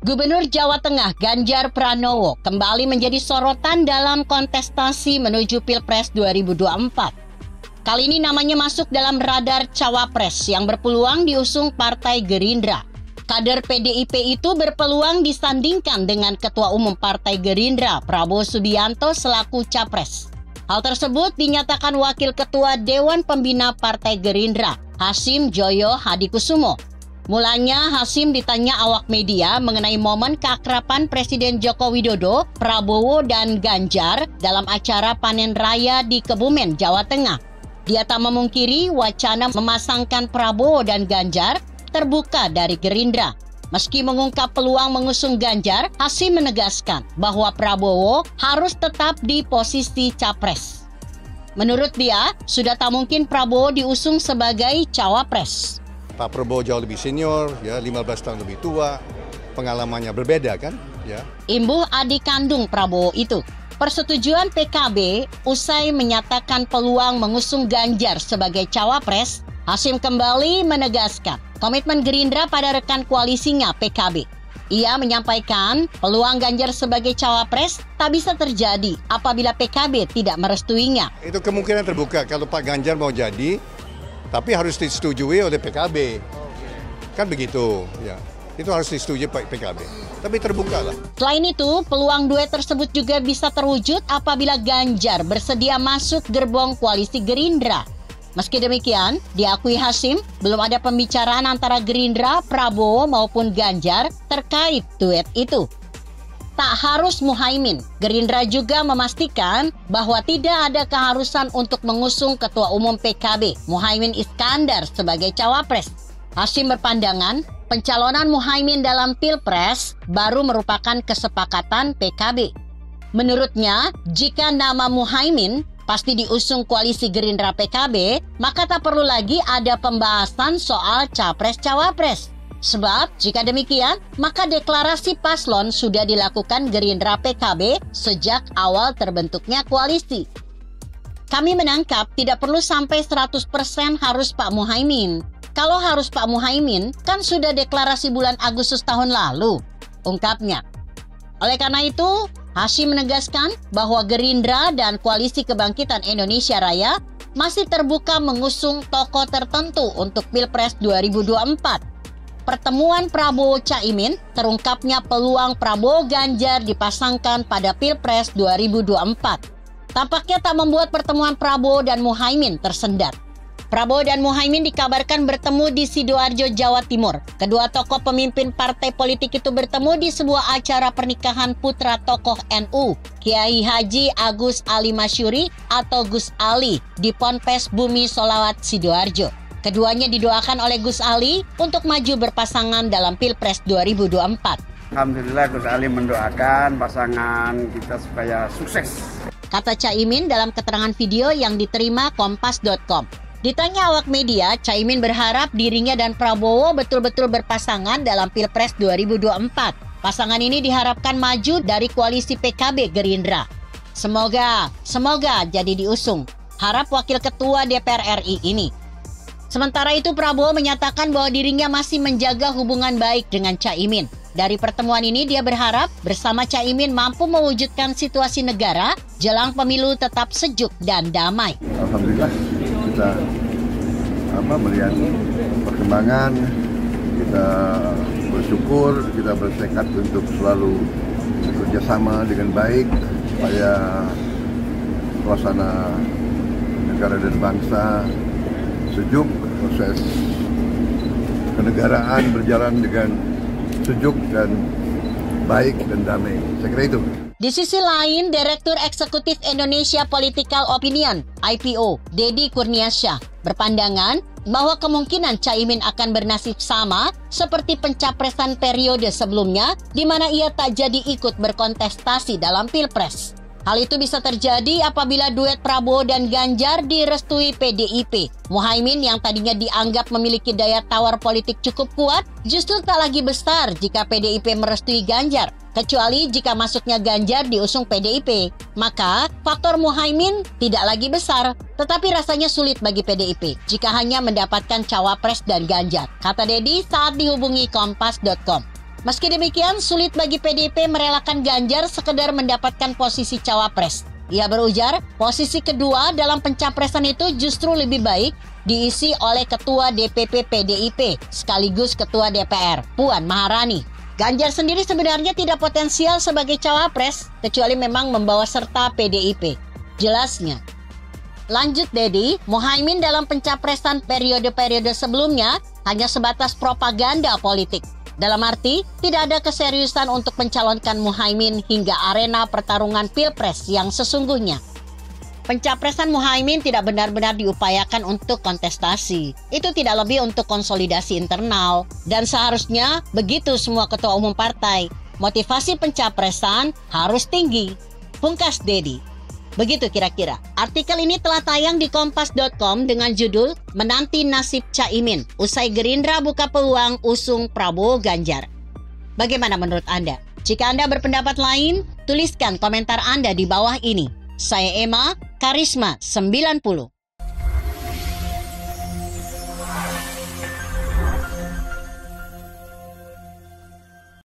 Gubernur Jawa Tengah Ganjar Pranowo kembali menjadi sorotan dalam kontestasi menuju Pilpres 2024. Kali ini namanya masuk dalam radar cawapres yang berpeluang diusung Partai Gerindra. Kader PDIP itu berpeluang disandingkan dengan Ketua Umum Partai Gerindra Prabowo Subianto selaku capres. Hal tersebut dinyatakan Wakil Ketua Dewan Pembina Partai Gerindra Hasyim Joyo Hadikusumo. Mulanya Hasyim ditanya awak media mengenai momen keakraban Presiden Joko Widodo, Prabowo, dan Ganjar dalam acara panen raya di Kebumen, Jawa Tengah. Dia tak memungkiri wacana memasangkan Prabowo dan Ganjar terbuka dari Gerindra. Meski mengungkap peluang mengusung Ganjar, Hasyim menegaskan bahwa Prabowo harus tetap di posisi capres. Menurut dia, sudah tak mungkin Prabowo diusung sebagai cawapres. Pak Prabowo jauh lebih senior, ya 15 tahun lebih tua, pengalamannya berbeda kan, ya. Imbuh adik kandung Prabowo itu. Persetujuan PKB usai menyatakan peluang mengusung Ganjar sebagai cawapres, Hasyim kembali menegaskan komitmen Gerindra pada rekan koalisinya PKB. Ia menyampaikan peluang Ganjar sebagai cawapres tak bisa terjadi apabila PKB tidak merestuinya. Itu kemungkinan terbuka kalau Pak Ganjar mau jadi, tapi harus disetujui oleh PKB. Kan begitu, ya. Itu harus disetujui PKB. Tapi terbuka lah. Selain itu, peluang duet tersebut juga bisa terwujud apabila Ganjar bersedia masuk gerbong koalisi Gerindra. Meski demikian, diakui Hasyim, belum ada pembicaraan antara Gerindra, Prabowo maupun Ganjar terkait duet itu. Tak harus Muhaimin, Gerindra juga memastikan bahwa tidak ada keharusan untuk mengusung Ketua Umum PKB, Muhaimin Iskandar sebagai cawapres. Hasyim berpandangan, pencalonan Muhaimin dalam Pilpres baru merupakan kesepakatan PKB. Menurutnya, jika nama Muhaimin pasti diusung koalisi Gerindra PKB, maka tak perlu lagi ada pembahasan soal capres-cawapres. Sebab jika demikian, maka deklarasi paslon sudah dilakukan Gerindra PKB sejak awal terbentuknya koalisi. Kami menangkap tidak perlu sampai 100% harus Pak Muhaimin. Kalau harus Pak Muhaimin, kan sudah deklarasi bulan Agustus tahun lalu, ungkapnya. Oleh karena itu, Hasyim menegaskan bahwa Gerindra dan Koalisi Kebangkitan Indonesia Raya masih terbuka mengusung tokoh tertentu untuk Pilpres 2024. Pertemuan Prabowo-Caimin terungkapnya peluang Prabowo-Ganjar dipasangkan pada Pilpres 2024. Tampaknya tak membuat pertemuan Prabowo dan Muhaimin tersendat. Prabowo dan Muhaimin dikabarkan bertemu di Sidoarjo, Jawa Timur. Kedua tokoh pemimpin partai politik itu bertemu di sebuah acara pernikahan putra tokoh NU, Kiai Haji Agus Ali Masyuri atau Gus Ali di Ponpes Bumi Sholawat Sidoarjo. Keduanya didoakan oleh Gus Ali untuk maju berpasangan dalam Pilpres 2024. Alhamdulillah Gus Ali mendoakan pasangan kita supaya sukses, kata Caimin dalam keterangan video yang diterima Kompas.com. Ditanya awak media, Caimin berharap dirinya dan Prabowo betul-betul berpasangan dalam Pilpres 2024. Pasangan ini diharapkan maju dari koalisi PKB Gerindra. Semoga jadi diusung, harap Wakil Ketua DPR RI ini. Sementara itu Prabowo menyatakan bahwa dirinya masih menjaga hubungan baik dengan Caimin. Dari pertemuan ini dia berharap bersama Caimin mampu mewujudkan situasi negara jelang pemilu tetap sejuk dan damai. Alhamdulillah kita melihat perkembangan, kita bersyukur, kita bertekad untuk selalu bekerjasama dengan baik supaya suasana negara dan bangsa sejuk, proses kenegaraan berjalan dengan sejuk dan baik dan damai. Saya kira itu. Di sisi lain, Direktur Eksekutif Indonesia Political Opinion (IPO) Deddy Kurniasyah berpandangan bahwa kemungkinan Caimin akan bernasib sama seperti pencapresan periode sebelumnya di mana ia tak jadi ikut berkontestasi dalam Pilpres. Hal itu bisa terjadi apabila duet Prabowo dan Ganjar direstui PDIP. Muhaimin yang tadinya dianggap memiliki daya tawar politik cukup kuat, justru tak lagi besar jika PDIP merestui Ganjar. Kecuali jika masuknya Ganjar diusung PDIP. Maka faktor Muhaimin tidak lagi besar, tetapi rasanya sulit bagi PDIP jika hanya mendapatkan cawapres dan Ganjar, kata Deddy saat dihubungi Kompas.com. Meski demikian, sulit bagi PDIP merelakan Ganjar sekedar mendapatkan posisi cawapres. Ia berujar, posisi kedua dalam pencapresan itu justru lebih baik diisi oleh Ketua DPP PDIP sekaligus Ketua DPR, Puan Maharani. Ganjar sendiri sebenarnya tidak potensial sebagai cawapres, kecuali memang membawa serta PDIP. Jelasnya. Lanjut Dedi, Muhaimin dalam pencapresan periode-periode sebelumnya hanya sebatas propaganda politik. Dalam arti, tidak ada keseriusan untuk mencalonkan Muhaimin hingga arena pertarungan pilpres yang sesungguhnya. Pencapresan Muhaimin tidak benar-benar diupayakan untuk kontestasi. Itu tidak lebih untuk konsolidasi internal. Dan seharusnya begitu semua ketua umum partai. Motivasi pencapresan harus tinggi. Pungkas Dedi. Begitu kira-kira. Artikel ini telah tayang di kompas.com dengan judul Menanti Nasib Caimin, usai Gerindra buka peluang usung Prabowo Ganjar. Bagaimana menurut Anda? Jika Anda berpendapat lain, tuliskan komentar Anda di bawah ini. Saya Emma, Karisma 90.